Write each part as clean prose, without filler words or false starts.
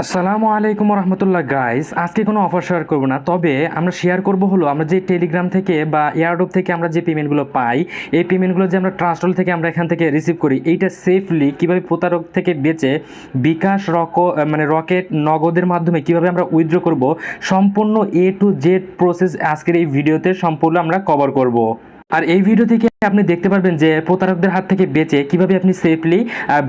আসসালামুআলাইকুম রহমতুল্লাহ guys, আজকে কোনো offer share করব না, তবে আমরা শেয়ার করব হলো আমরা যে টেলিগ্রাম থেকে বা এয়ারড্রপ থেকে আমরা যে পেমেন্টগুলো পাই, এই পেমেন্টগুলো যে আমরা ট্রাস্টল থেকে আমরা এখান থেকে রিসিভ করি, এইটা সেফলি কীভাবে প্রতারক থেকে বেঁচে বিকাশ রকেট নগদের মাধ্যমে কিভাবে আমরা উইথড্র করব, সম্পূর্ণ A to Z প্রসেস আজকের এই ভিডিওতে সম্পূর্ণ আমরা কভার করব। আর এই ভিডিও থেকে আপনি দেখতে পারবেন যে প্রতারকদের হাত থেকে বেঁচে কিভাবে আপনি সেফলি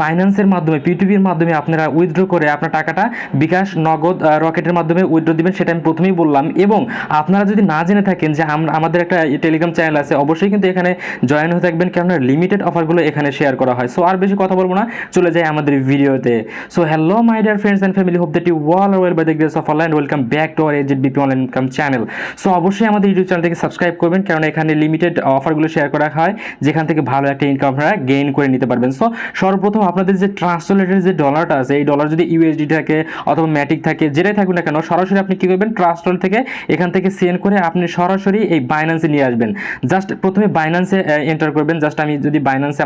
বাইন্যান্সের মাধ্যমে P2P-র মাধ্যমে আপনারা উইথড্র করে আপনার টাকাটা বিকাশ নগদ রকেটের মাধ্যমে উইথড্র দিবেন, সেটা আমি প্রথমেই বললাম। এবং আপনারা যদি না জেনে থাকেন যে আমাদের একটা টেলিগ্রাম চ্যানেল আছে, অবশ্যই কিন্তু এখানে জয়েন হয়ে থাকবেন, কেননা লিমিটেড অফারগুলো এখানে শেয়ার করা হয়। সো আর বেশি কথা বলবো না, চলে যাই আমাদের ভিডিওতে। So hello my dear friends and family, hope that you all are well by the grace of Allah, and welcome back to our AZBP Online income channel. So অবশ্যই আমাদের ইউটিউব চ্যানেলটিকে সাবস্ক্রাইব করবেন, কারণ এখানে লিমিটেড অফারগুলো share করা হয়, যেখান থেকে ভালো একটা ইনকাম আপনারা গেইন করে নিতে পারবেন। সো সর্বপ্রথম আপনাদের যে ট্রান্সলেটের যে ডলারটা আছে, এই ডলার যদি USD থাকে অথবা ম্যাটিক থাকে, যেটাই থাকুক না কেন, সরাসরি আপনি কী করবেন, ট্রান্সল থেকে এখান থেকে সেন্ড করে আপনি সরাসরি এই বাইন্যান্সে নিয়ে আসবেন। জাস্ট প্রথমে বাইন্যান্সে এন্টার করবেন। জাস্ট আমি যদি বাইন্যান্সে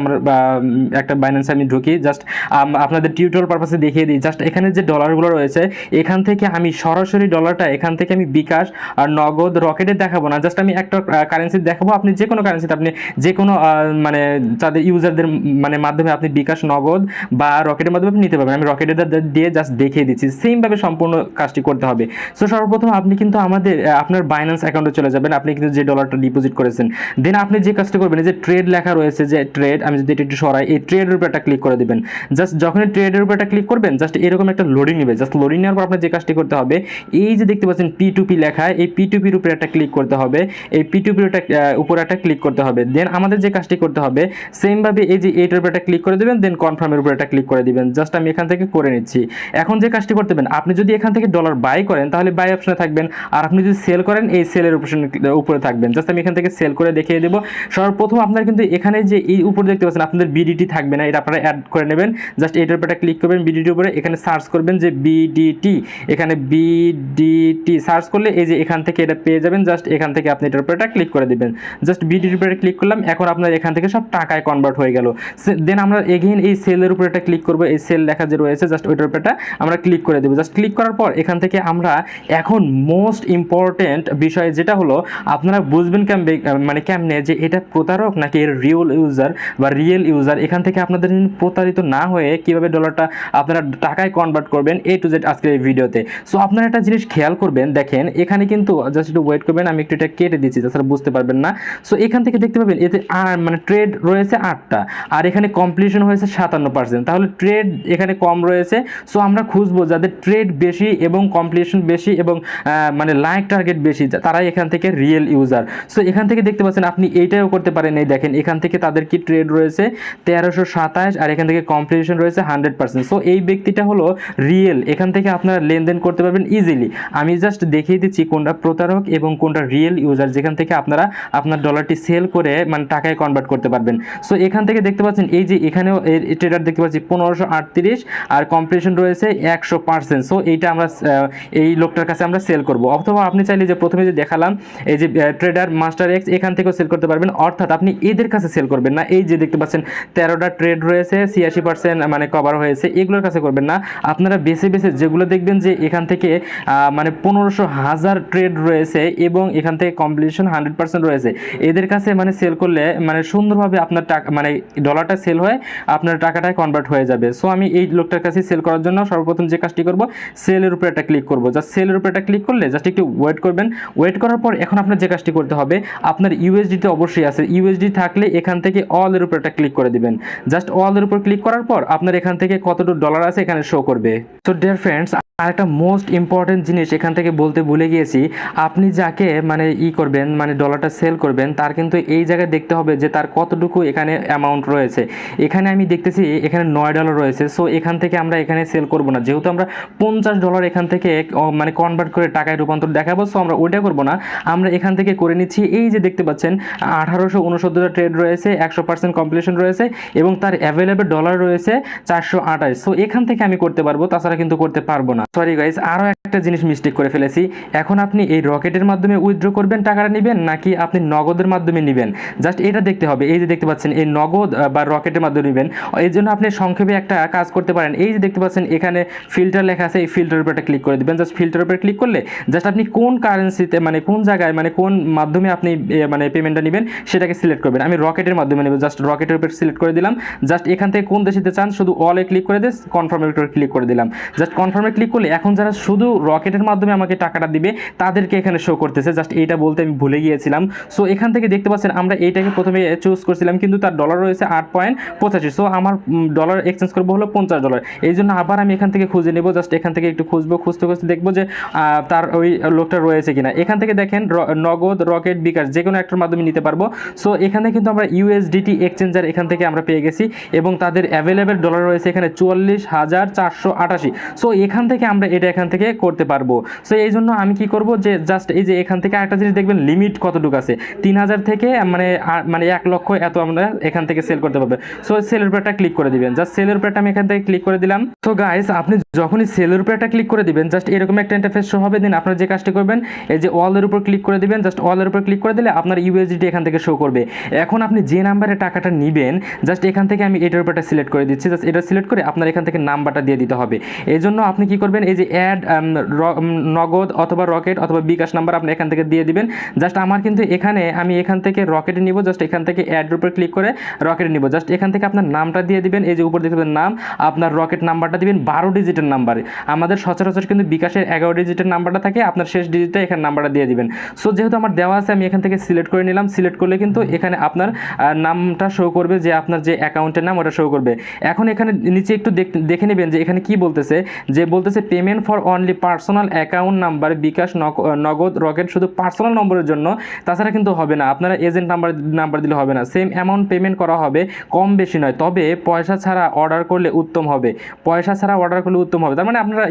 একটা বাইন্যান্সে আমি ঢুকি, জাস্ট আপনাদের টিউটোরিয়াল পারপাসে দেখিয়ে দিই। জাস্ট এখানে যে ডলারগুলো রয়েছে, এখান থেকে আমি সরাসরি ডলারটা এখান থেকে আমি বিকাশ আর নগদ রকেটে দেখাবো না, জাস্ট আমি একটা কারেন্সি দেখাবো। আপনি যে কোনো কারেন্সিতে, আপনি যে কোনো তাদের ইউজারদের মাধ্যমে আপনি বিকাশ নগদ বা রকেটের মাধ্যমে আপনি নিতে পারবেন। আমি রকেটের দিয়ে জাস্ট দেখিয়ে দিচ্ছি, সেমভাবে সম্পূর্ণ কাজটি করতে হবে। সো সর্বপ্রথম আপনি কিন্তু আপনার বাইন্যান্স অ্যাকাউন্টে চলে যাবেন, আপনি কিন্তু যে ডলারটা ডিপোজিট করেছেন। দেন আপনি যে কাজটা করবেন, যে ট্রেড লেখা রয়েছে, যে ট্রেড, আমি যদি একটু সরাই, এই ট্রেডের উপর একটা ক্লিক করে দেবেন। জাস্ট যখনই ট্রেডের উপর একটা ক্লিক করবেন, জাস্ট এরকম একটা লোডিং নেবে। জাস্ট লোডিং নেওয়ার পর আপনার যে কাজটি করতে হবে, এই যে দেখতে পাচ্ছেন P2P লেখা, এই P2P-র উপরে একটা ক্লিক করতে হবে, এই P2P-র উপরে একটা ক্লিক করতে হবে। দেন আমাদের যে কাজটি করতে হবে, সেমভাবে এই যে এইটার উপর একটা ক্লিক করে দেবেন, দেন কনফার্মের উপর একটা ক্লিক করে দিবেন। জাস্ট আমি এখান থেকে করে নিচ্ছি। এখন যে কাজটি করতে হবে, আপনি যদি এখান থেকে ডলার বাই করেন তাহলে বাই অপশনে থাকবেন, আর আপনি যদি সেল করেন এই সেলের উপরে থাকবেন। জাস্ট আমি এখান থেকে সেল করে দেখিয়ে দেবো। সর্বপ্রথম আপনার কিন্তু এখানে যে এই উপরে দেখতে পাচ্ছেন, আপনাদের BDT থাকবে না, এটা আপনারা অ্যাড করে নেবেন। জাস্ট এইটার উপর একটা ক্লিক করবেন, BDT-র উপরে এখানে সার্চ করবেন যে BDT, এখানে BDT সার্চ করলে এই যে এখান থেকে এটা পেয়ে যাবেন। জাস্ট এখান থেকে আপনি এটার উপরে একটা ক্লিক করে দিবেন। জাস্ট BDT-র উপরে ক্লিক করলাম, এখন আপনার এখান থেকে সব টাকায় কনভার্ট হয়ে গেল। দেন আমরা এগেইন এই সেলের উপরে একটা ক্লিক করবো, এই সেল লেখা যে রয়েছে, জাস্ট ওইটার উপরে আমরা ক্লিক করে দেবো। জাস্ট ক্লিক করার পর এখান থেকে আমরা এখন মোস্ট ইম্পর্টেন্ট বিষয় যেটা হলো, আপনারা বুঝবেন কেমনে যে এটা প্রতারক নাকি এর রিয়েল ইউজার। এখান থেকে আপনাদের প্রতারিত না হয়ে কিভাবে ডলারটা আপনারা টাকায় কনভার্ট করবেন, A to Z আজকের এই ভিডিওতে। সো আপনারা একটা জিনিস খেয়াল করবেন, দেখেন এখানে কিন্তু জাস্ট একটু ওয়েট করবেন, আমি একটু এটা কেটে দিচ্ছি, তাছাড়া বুঝতে পারবেন না। সো এখান থেকে দেখতে পাবেন এতে ট্রেড রয়েছে 8টা, আর এখানে কমপ্লিশন হয়েছে 57%, তাহলে ট্রেড এখানে কম রয়েছে। সো আমরা খুঁজবো যাদের ট্রেড বেশি এবং কমপ্লিশন বেশি এবং লাইক টার্গেট বেশি, তারাই এখান থেকে রিয়েল ইউজার। সো এখান থেকে দেখতে পাচ্ছেন আপনি এইটাও করতে পারেন। এই দেখেন এখান থেকে তাদের কি ট্রেড রয়েছে 1327, আর এখান থেকে কমপ্লিশন রয়েছে 100%। সো এই ব্যক্তিটা হলো রিয়েল, এখান থেকে আপনারা লেনদেন করতে পারবেন ইজিলি। আমি জাস্ট দেখিয়ে দিচ্ছি কোনটা প্রতারক এবং কোনটা রিয়েল ইউজার, যেখান থেকে আপনারা আপনার ডলারটি সেল করে টাকায় কনভার্ট করতে পারবেন। সো এখান থেকে দেখতে পাচ্ছেন এই যে এখানেও ট্রেডার দেখতে পাচ্ছি 1538, আর কমপ্লিশন রয়েছে 100%। সো এইটা আমরা এই লোকটার কাছে আমরা সেল করব। অথবা আপনি চাইলে যে প্রথমে যে দেখালাম এই যে ট্রেডার মাস্টার এক্স, এখান থেকেও সেল করতে পারবেন। অর্থাৎ আপনি এদের কাছে সেল করবেন না, এই যে দেখতে পাচ্ছেন 13টা ট্রেড রয়েছে, 86% কভার হয়েছে, এগুলোর কাছে করবেন না। আপনারা বেছে বেছে যেগুলো দেখবেন যে এখান থেকে 1500,000 ট্রেড রয়েছে এবং এখান থেকে কমপ্লিশন 100% রয়েছে, এদের কাছে সেল করলে সুন্দরভাবে আপনার টাকা ডলারটা সেল হয়ে আপনার টাকাটায় কনভার্ট হয়ে যাবে। সো আমি এই লোকটার কাছে সেল করার জন্য সর্বপ্রথম যে কাজটি করব, সেলের উপরে একটা ক্লিক করব। জাস্ট সেলের উপরে একটা ক্লিক করলে জাস্ট একটু ওয়েট করবেন। ওয়েট করার পর এখন আপনার যে কাজটি করতে হবে, আপনার USD-তে অবশ্যই আছে, USD থাকলে এখান থেকে অলের উপর একটা ক্লিক করে দিবেন। জাস্ট অলের উপর ক্লিক করার পর আপনার এখান থেকে কতটুকু ডলার আছে এখানে শো করবে। সো ডিয়ার ফ্রেন্ডস, আর একটা মোস্ট ইম্পর্টেন্ট জিনিস এখান থেকে বলতে ভুলে গিয়েছি, আপনি যাকে করবেন ডলারটা সেল করবেন, তার কিন্তু এই জায়গায় দেখতে হবে যে তার কতটুকু এখানে অ্যামাউন্ট রয়েছে। এখানে আমি দেখতেছি এখানে $9 রয়েছে। সো এখান থেকে আমরা এখানে সেল করব না, যেহেতু আমরা $50 এখান থেকে কনভার্ট করে টাকায় রূপান্তর দেখাবো। সো আমরা ওইটা করব না, আমরা এখান থেকে করে নিচ্ছি। এই যে দেখতে পাচ্ছেন 1869টা ট্রেড রয়েছে, 100% কমপ্লিশন রয়েছে এবং তার অ্যাভেলেবল ডলার রয়েছে 428। সো এখান থেকে আমি করতে পারবো, তাছাড়া কিন্তু করতে পারবো না। সরি গাইস, আরও একটা জিনিস মিস্টেক করে ফেলেছি। এখন আপনি এই রকেটের মাধ্যমে উইথড্র করবেন, টাকাটা নেবেন, নাকি আপনি নগদের মাধ্যমে নেবেন, জাস্ট এটা দেখতে হবে। এই যে দেখতে পাচ্ছেন এই নগদ বা রকেটের মাধ্যমে নেবেন, এই জন্য আপনি সংক্ষেপে একটা কাজ করতে পারেন। এই যে দেখতে পাচ্ছেন এখানে ফিল্টার লেখা আছে, এই ফিল্টারের উপর একটা ক্লিক করে দেবেন। জাস্ট ফিল্টারের উপর ক্লিক করলে জাস্ট আপনি কোন কারেন্সিতে মানে কোন জায়গায় মানে কোন মাধ্যমে আপনি মানে পেমেন্টটা নেবেন সেটাকে সিলেক্ট করবেন। আমি রকেটের মাধ্যমে নেব, জাস্ট রকেটের উপর সিলেক্ট করে দিলাম। জাস্ট এখান থেকে কোন দেশে চান শুধু অলে ক্লিক করে দিয়ে কনফার্মের উপর ক্লিক করে দিলাম। জাস্ট কনফার্মে ক্লিক করলে এখন যারা শুধু রকেটের মাধ্যমে আমাকে টাকাটা দিবে তাদেরকে এখানে শো করতেছে। জাস্ট এইটা বলতে আমি ভুলে গিয়েছিলাম। সো এখান থেকে দেখতে পাচ্ছেন আমরা এইটাকে প্রথমে চুজ করছিলাম, কিন্তু তার ডলার রয়েছে 8.85। সো আমার ডলার এক্সচেঞ্জ করবো হলো $50। এই জন্য আবার আমি এখান থেকে খুঁজে নেব। জাস্ট এখান থেকে একটু খুঁজতে খুঁজতে দেখবো যে তার ওই লোকটা রয়েছে কিনা। এখান থেকে দেখেন নগদ, রকেট, বিকাশ যে কোনো একটার মাধ্যমে নিতে পারবো। সো এখানে কিন্তু আমরা ইউএসডিটি এক্সচেঞ্জার এখান থেকে আমরা পেয়ে গেছি এবং তাদের অ্যাভেলেবেল ডলার রয়েছে এখানে 44,488। সো এখান থেকে আমরা এটা এখান থেকে করতে পারবো। সো এই জন্য আমি কি করব যে জাস্ট এই যে এখান থেকে একটা জিনিস দেখবেন লিমিট কতটুকু আছে, 3,000 থেকে মানে 1 লক্ষ এত আমরা এখান থেকে সেল করতে পারবো। সো সেলের উপর একটা ক্লিক করে দিবেন। জাস্ট সেলের উপর আমি এখান থেকে ক্লিক করে দিলাম। তো গাইস আপনি যখনই সেলের উপর একটা ক্লিক করে দিবেন জাস্ট এরকম একটা ইন্টারফেস শো হবে। দিন আপনারা যে কাজটি করবেন এই যে অলের উপর ক্লিক করে দিবেন। জাস্ট অলের উপর ক্লিক করে দিলে আপনার ইউএসডিটি এখান থেকে শো করবে। এখন আপনি যে নাম্বারে টাকাটা নেবেন জাস্ট এখান থেকে আমি এটার উপরটা সিলেক্ট করে দিচ্ছি। জাস্ট এটা সিলেক্ট করে আপনার এখান থেকে নাম্বারটা দিয়ে দিতে হবে। এই জন্য আপনি কি করবেন, এই যে অ্যাড নগদ অথবা রকেট অথবা বিকাশ নাম্বার আপনি এখান থেকে দিয়ে দিবেন। জাস্ট আমার কিন্তু এখানে আমি এখান থেকে রকেটে নিব। জাস্ট এখান থেকে অ্যাডের উপর ক্লিক করে রকেটে নিব। জাস্ট এখান থেকে আপনার নামটা দিয়ে দিবেন। এই যে উপর দেখতে পাবেন নাম, আপনার রকেট নাম্বারটা দিবেন 12 ডিজিটের নাম্বার। আমাদের সচরাচর কিন্তু বিকাশের 11 ডিজিটের নাম্বারটা থাকে, আপনার শেষ ডিজিটটা এখানে নাম্বারটা দিয়ে দিবেন। সো যেহেতু আমার দেওয়া আছে আমি এখান থেকে সিলেক্ট করে নিলাম। সিলেক্ট করলে কিন্তু এখানে আপনার নামটা শো করবে, যে আপনার যে অ্যাকাউন্টের নাম ওটা শো করবে। এখন এখানে নিচে একটু দেখে নেবেন যে এখানে কি বলতেছে, যে বলতেছে payment for only personal account number, bKash, Nagad, Rocket শুধু পার্সোনাল নম্বরের জন্য, তাছাড়া কিন্তু হবে না। আপনারা এজেন্ট নাম্বার দিলে হবে না। সেম অ্যামাউন্ট পেমেন্ট করা হবে, কম বেশি নয়, তবে পয়সা ছাড়া অর্ডার করলে উত্তম হবে। পয়সা ছাড়া অর্ডার করলে উত্তম হবে, তার মানে আপনারা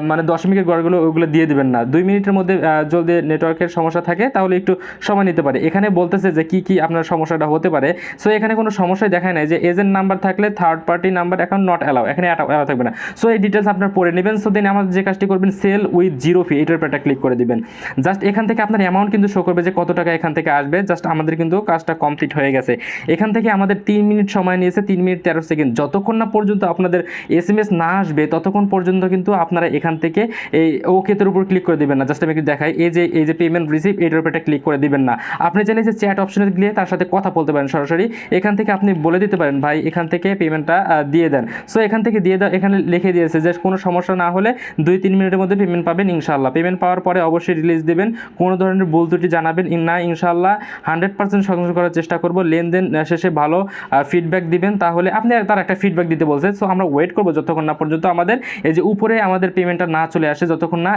মানে দশমিকের গড়গুলো ওগুলো দিয়ে দেবেন না। 2 মিনিটের মধ্যে যদি নেটওয়ার্কের সমস্যা থাকে তাহলে একটু সময় নিতে পারে। এখানে বলতেছে যে কি আপনার সমস্যাটা হতে পারে। সো এখানে কোনো সমস্যাই দেখায় নাই যে এজেন্ট নাম্বার থাকলে থার্ড পার্টি নাম্বার এখন নট অ্যালাউ, এখানে অ্যালাউ থাকবে না। সো এই ডিটেলস আপনার পড়ে নেবেন। সো দেন আমার যে কাজটি করবেন সেল উইথ 0 ফি এটার উপর একটা ক্লিক করে দিবেন। জাস্ট এখান থেকে আপনার অ্যামাউন্ট কিন্তু শো করবে যে কত টাকা এখান থেকে আসবে। জাস্ট আমাদের কিন্তু কাজটা কমপ্লিট হয়ে গেছে। এখান থেকে আমাদের 3 মিনিট সময় নিয়েছে, 3 মিনিট 13 সেকেন্ড। যতক্ষণ না পর্যন্ত আপনাদের এসএমএস না আসবে ততক্ষণ পর্যন্ত কিন্তু আপনারা এখান থেকে এই ওকেতের উপর ক্লিক করে দিবেন না। জাস্ট আমি একটু দেখাই, এই যে পেমেন্ট রিসিভ এটার উপর একটা ক্লিক করে দিবেন না। আপনি চাইলে যে চ্যাট অপশনে গিয়ে তার সাথে কথা বলতে পারেন সরাসরি। এখান থেকে আপনি বলে দিতে পারেন ভাই এখান থেকে পেমেন্টটা দিয়ে দেন। সো এখান থেকে দিয়ে দাও, এখানে লিখে দিয়েছে যে কোনো সমস্যা না হলে 2-3 মিনিটের মধ্যে পেমেন্ট পাবেন ইনশাআল্লাহ। পেমেন্ট পাওয়ার পরে অবশ্যই রিলিজ দেবেন। কোনো ধরনের ভুল ত্রুটি জানাবেন না, ইনশাআল্লাহ 100% সংগ্রহ করার চেষ্টা করব। লেনদেন শেষে ভালো ফিডব্যাক দিবেন, তাহলে আপনি তার একটা ফিডব্যাক দিতে বলছে। সো আমরা ওয়েট করবো যতক্ষণ না পর্যন্ত আমাদের এই যে উপরে আমাদের পেমেন্টটা না চলে আসে, যতক্ষণ না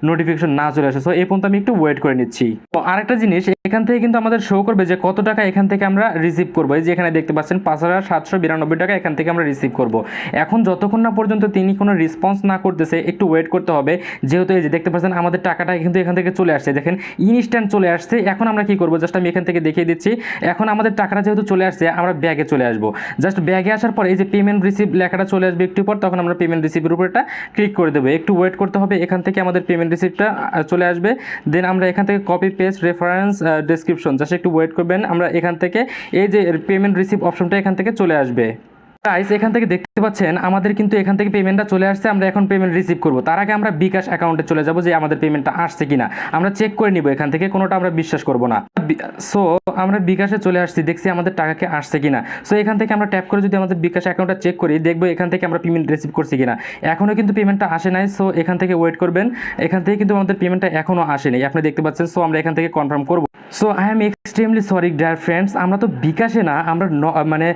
নোটিফিকেশন না চলে আসে। সো এই পর্যন্ত আমি একটু ওয়েট করে নিচ্ছি। তো আরেকটা জিনিস এখান থেকে কিন্তু আমাদের শো করবে যে কত টাকা এখান থেকে আমরা রিসিভ করবো। এই যে এখানে দেখতে পাচ্ছেন 5,792 টাকা এখান থেকে আমরা রিসিভ করব। এখন যতক্ষণ না পর্যন্ত তিনি কোনো রেসপন্স না করতেছে একটু ওয়েট করতে হবে, যেহেতু এই যে দেখতে পাচ্ছেন আমাদের টাকাটা কিন্তু এখান থেকে চলে আসছে। দেখেন ইনস্ট্যান্ট চলে আসছে। এখন আমরা কি করব, জাস্ট আমি এখান থেকে দেখিয়ে দিচ্ছি। এখন আমাদের টাকাটা যেহেতু চলে আসছে আমরা ব্যাগে চলে আসবো। জাস্ট ব্যাগে আসার পর এই যে পেমেন্ট রিসিভ লেখাটা চলে আসবে একটু পর, তখন আমরা পেমেন্ট রিসিভের উপরটা ক্লিক করে দেবো। একটু ওয়েট করতে হবে, এখান থেকে আমাদের পেমেন্ট রিসিভটা চলে আসবে। দেন আমরা এখান থেকে copy paste reference description, just একটু ওয়েট করবেন। আমরা এখান থেকে এই যে পেমেন্ট রিসিভ অপশনটা এখান থেকে চলে আসবে। গাইস এখান থেকে দেখতে পাচ্ছেন আমাদের কিন্তু এখান থেকে পেমেন্টটা চলে আসছে। আমরা এখন পেমেন্ট রিসিভ করব, তার আগে আমরা বিকাশ অ্যাকাউন্টে চলে যাব যে আমাদের পেমেন্টটা আসছে কিনা আমরা চেক করে নিব। এখান থেকে কোনোটা আমরা বিশ্বাস করব না। সো আমরা বিকাশে চলে আসছি, দেখছি আমাদের টাকাকে আসছে কিনা। সো এখান থেকে আমরা ট্যাপ করে যদি আমাদের বিকাশ অ্যাকাউন্টটা চেক করি, দেখবো এখান থেকে আমরা পেমেন্ট রিসিভ করছি কিনা। এখনও কিন্তু পেমেন্টটা আসে নাই। সো এখান থেকে ওয়েট করবেন, এখান থেকে কিন্তু আমাদের পেমেন্টটা এখনও আসেনি, আপনি দেখতে পাচ্ছেন। সো আমরা এখান থেকে কনফার্ম করব। So I am extremely sorry dear friends, আমরা তো বিকাশে না, আমরা মানে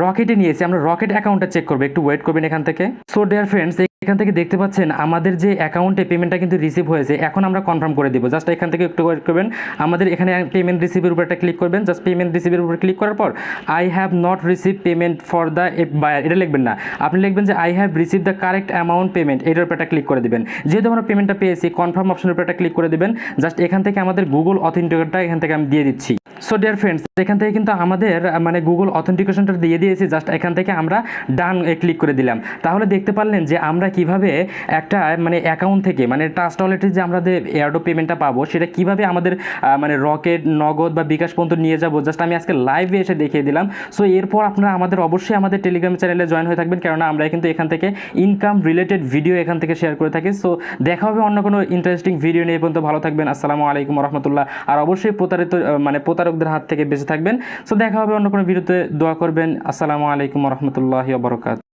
রকেটে নিয়েছি। আমরা রকেট অ্যাকাউন্টটা চেক করবো, একটু ওয়েট করবেন এখান থেকে। সো ডিয়ার ফ্রেন্ডস এখান থেকে দেখতে পাচ্ছেন আমাদের যে অ্যাকাউন্টে পেমেন্টটা কিন্তু রিসিভ হয়েছে। এখন আমরা কনফার্ম করে দেবো। জাস্ট এখান থেকে একটু ওয়েট করবেন। আমাদের এখানে পেমেন্ট রিসিভের উপর একটা ক্লিক করবেন। জাস্ট পেমেন্ট রিসিভের উপর ক্লিক করার পর I have not receive payment for the buyer এটা লিখবেন না, আপনি লিখবেন যে I have receive the correct amount payment, এটার উপর একটা ক্লিক করে দেবেন। যেহেতু আমরা পেমেন্টটা পেয়েছি কনফার্ম অপশনের উপর একটা ক্লিক করে দেবেন। জাস্ট এখান থেকে আমাদের গুগল অথেন্টিকেটরটা এখান থেকে আমি দিয়ে দিচ্ছি। সো ডিয়ার ফ্রেন্ডস এখান থেকে কিন্তু আমাদের মানে গুগল অথেন্টিকেশনটা দিয়ে দিয়েছি। জাস্ট এখান থেকে আমরা ডান ক্লিক করে দিলাম। তাহলে দেখতে পারলেন যে আমরা কিভাবে একটা মানে অ্যাকাউন্ট থেকে মানে ট্রাস্ট ওয়ালেটের যে আমরা যে এয়ারড্রপ পেমেন্টটা পাবো সেটা কিভাবে আমাদের মানে রকেট, নগদ বা বিকাশ পর্যন্ত নিয়ে যাবো, জাস্ট আমি আজকে লাইভে এসে দেখিয়ে দিলাম। সো এরপর আপনারা অবশ্যই আমাদের টেলিগ্রাম চ্যানেলে জয়েন হয়ে থাকবেন, কেননা আমরা কিন্তু এখান থেকে ইনকাম রিলেটেড ভিডিও এখান থেকে শেয়ার করে থাকি। সো দেখা হবে অন্য কোনো ইন্টারেস্টিং ভিডিও নিয়ে। পর্যন্ত ভালো থাকবেন। আসসালামু আলাইকুম রহমতুল্লাহ। আর অবশ্যই প্রতারকদের হাত থেকে বেঁচে থাকবেন। সো দেখা হবে অন্য কোনো ভিডিওতে। দোয়া করবেন। আসসালামু আলাইকুম রহমতুল্লাহি ওয়া বারাকাতুহু।